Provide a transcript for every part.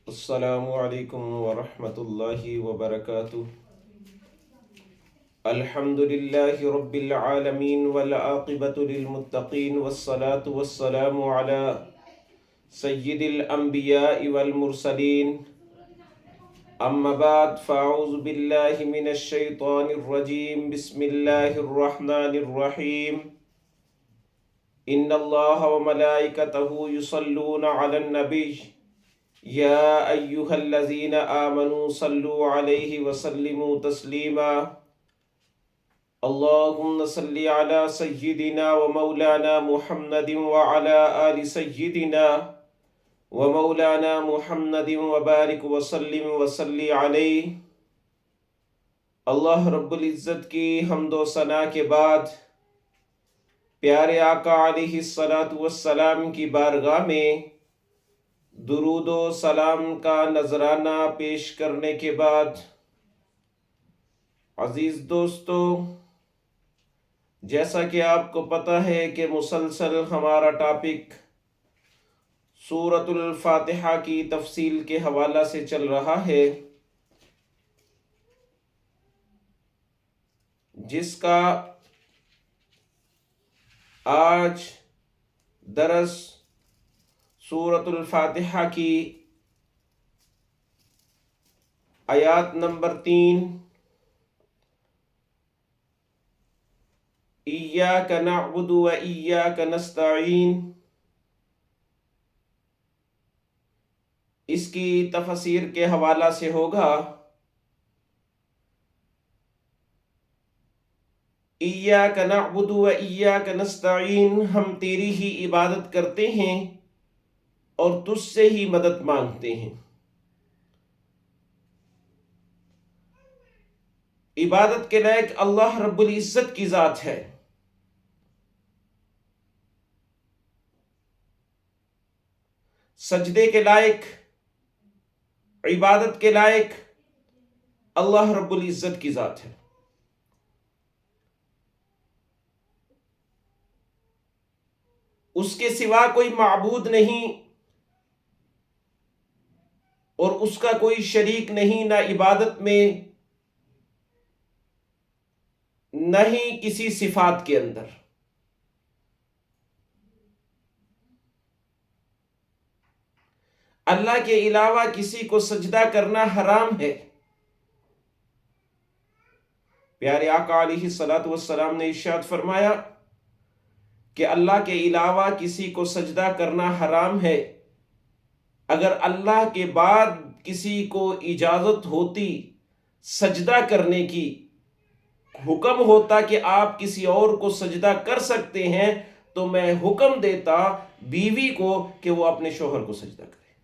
السلام علیکم ورحمۃ اللہ وبرکاتہ۔ الحمد للہ رب العالمین والعاقبۃ للمتقین والصلاة والسلام علی سید الانبیاء والمرسلین، اما بعد فاعوذ باللہ من الشیطان الرجیم، بسم اللہ الرحمن الرحیم۔ ان اللہ وملائکتہ یصلون علی النبی یا ایہا الذین آمنوا صلوا علیہ وسلموا تسلیما۔ اللہم صلی علی سیدنا ومولانا محمد وعلی آل سیدنا ومولانا محمد وبارک وسلم وصلی علیہ۔ اللہ رب العزت کی حمد و ثنا کے بعد پیارے آقا علیہ الصلاۃ والسلام کی بارگاہ میں درود و سلام کا نذرانہ پیش کرنے کے بعد، عزیز دوستو، جیسا کہ آپ کو پتہ ہے کہ مسلسل ہمارا ٹاپک سورۃ الفاتحہ کی تفصیل کے حوالہ سے چل رہا ہے، جس کا آج درس سورۃ الفاتحہ کی آیات نمبر 3، ایاک نعبد و ایاک نستعین، اس کی تفسیر کے حوالہ سے ہوگا۔ ایاک نعبد و ایاک نستعین، ہم تیری ہی عبادت کرتے ہیں اور تجھ سے ہی مدد مانگتے ہیں۔ عبادت کے لائق اللہ رب العزت کی ذات ہے۔ سجدے کے لائق، عبادت کے لائق اللہ رب العزت کی ذات ہے۔ اس کے سوا کوئی معبود نہیں اور اس کا کوئی شریک نہیں، نہ عبادت میں نہ ہی کسی صفات کے اندر۔ اللہ کے علاوہ کسی کو سجدہ کرنا حرام ہے۔ پیارے آقا علیہ الصلاۃ والسلام نے ارشاد فرمایا کہ اللہ کے علاوہ کسی کو سجدہ کرنا حرام ہے۔ اگر اللہ کے بعد کسی کو اجازت ہوتی سجدہ کرنے کی، حکم ہوتا کہ آپ کسی اور کو سجدہ کر سکتے ہیں، تو میں حکم دیتا بیوی کو کہ وہ اپنے شوہر کو سجدہ کرے۔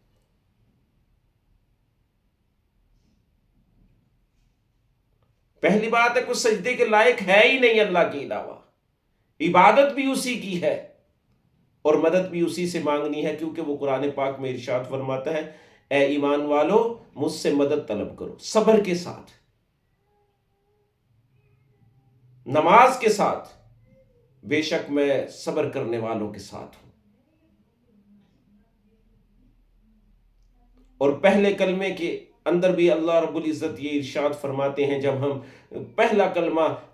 پہلی بات ہے، کوئی سجدے کے لائق ہے ہی نہیں اللہ کے علاوہ۔ عبادت بھی اسی کی ہے اور مدد بھی اسی سے مانگنی ہے، کیونکہ وہ قرآن پاک میں ارشاد فرماتا ہے، اے ایمان والو مجھ سے مدد طلب کرو صبر کے ساتھ، نماز کے ساتھ، بے شک میں صبر کرنے والوں کے ساتھ ہوں۔ اور پہلے کلمے کے اندر بھی اللہ رب العزت یہ ارشاد فرماتے ہیں، جب ہم پہلا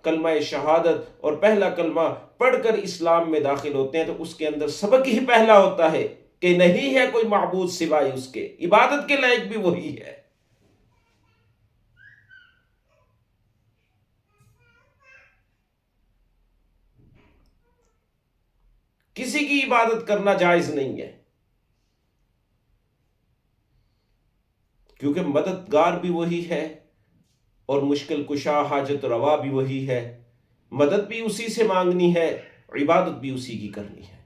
کلمہ شہادت اور پہلا کلمہ پڑھ کر اسلام میں داخل ہوتے ہیں، تو اس کے اندر سبق ہی پہلا ہوتا ہے کہ نہیں ہے کوئی معبود سوائے اس کے، عبادت کے لائق بھی وہی ہے۔ کسی کی عبادت کرنا جائز نہیں ہے، کیونکہ مددگار بھی وہی ہے اور مشکل کشا حاجت روا بھی وہی ہے۔ مدد بھی اسی سے مانگنی ہے، عبادت بھی اسی کی کرنی ہے۔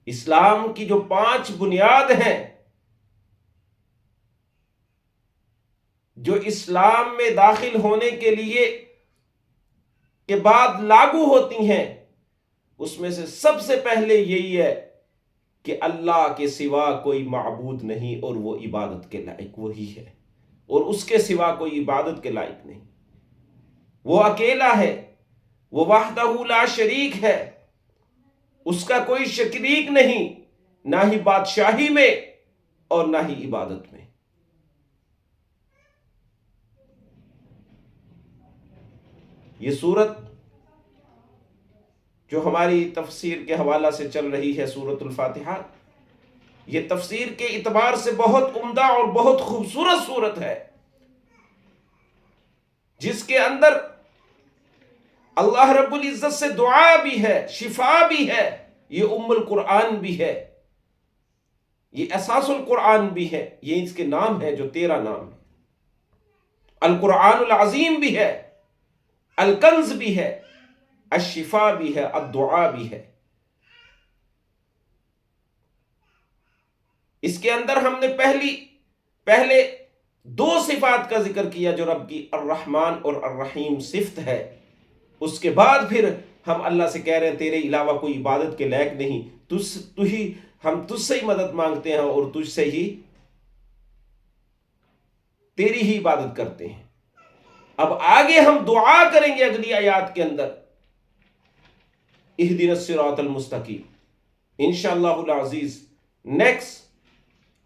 اسلام کی جو 5 بنیاد ہیں، جو اسلام میں داخل ہونے کے لیے کے بعد لاگو ہوتی ہیں، اس میں سے سب سے پہلے یہی ہے کہ اللہ کے سوا کوئی معبود نہیں اور وہ عبادت کے لائق وہی ہے، اور اس کے سوا کوئی عبادت کے لائق نہیں۔ وہ اکیلا ہے، وہ وحدہ لا شریک ہے، اس کا کوئی شریک نہیں، نہ ہی بادشاہی میں اور نہ ہی عبادت میں۔ یہ سورت جو ہماری تفسیر کے حوالہ سے چل رہی ہے، سورۃ الفاتحہ، یہ تفسیر کے اعتبار سے بہت عمدہ اور بہت خوبصورت سورت ہے، جس کے اندر اللہ رب العزت سے دعا بھی ہے، شفا بھی ہے، یہ ام القرآن بھی ہے، یہ اساس القرآن بھی ہے، یہ اس کے نام ہے جو 13 نام ہے۔ القرآن العظیم بھی ہے، الکنز بھی ہے، الشفا بھی ہے، الدعا بھی ہے۔ اس کے اندر ہم نے پہلے 2 صفات کا ذکر کیا جو رب کی الرحمن اور الرحیم صفت ہے، اس کے بعد پھر ہم اللہ سے کہہ رہے ہیں تیرے علاوہ کوئی عبادت کے لائق نہیں، ہم تجھ سے ہی مدد مانگتے ہیں اور تجھ سے ہی تیری ہی عبادت کرتے ہیں۔ اب آگے ہم دعا کریں گے اگلی آیات کے اندر، اہدنا الصراط المستقیم۔ انشاءاللہ العزیز نیکسٹ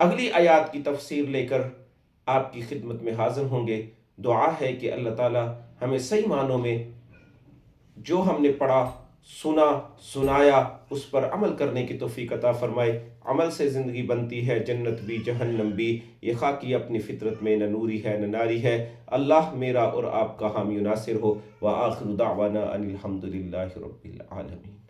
اگلی آیات کی تفسیر لے کر آپ کی خدمت میں حاضر ہوں گے۔ دعا ہے کہ اللہ تعالی ہمیں صحیح معنوں میں جو ہم نے پڑھا، سنا، سنایا، اس پر عمل کرنے کی توفیق عطا فرمائے۔ عمل سے زندگی بنتی ہے، جنت بھی جہنم بھی، یہ خاکی اپنی فطرت میں نہ نوری ہے نہ ناری ہے۔ اللہ میرا اور آپ کا حامی و ناصر ہو۔ وآخر دعوانا ان الحمد للہ رب العالمین۔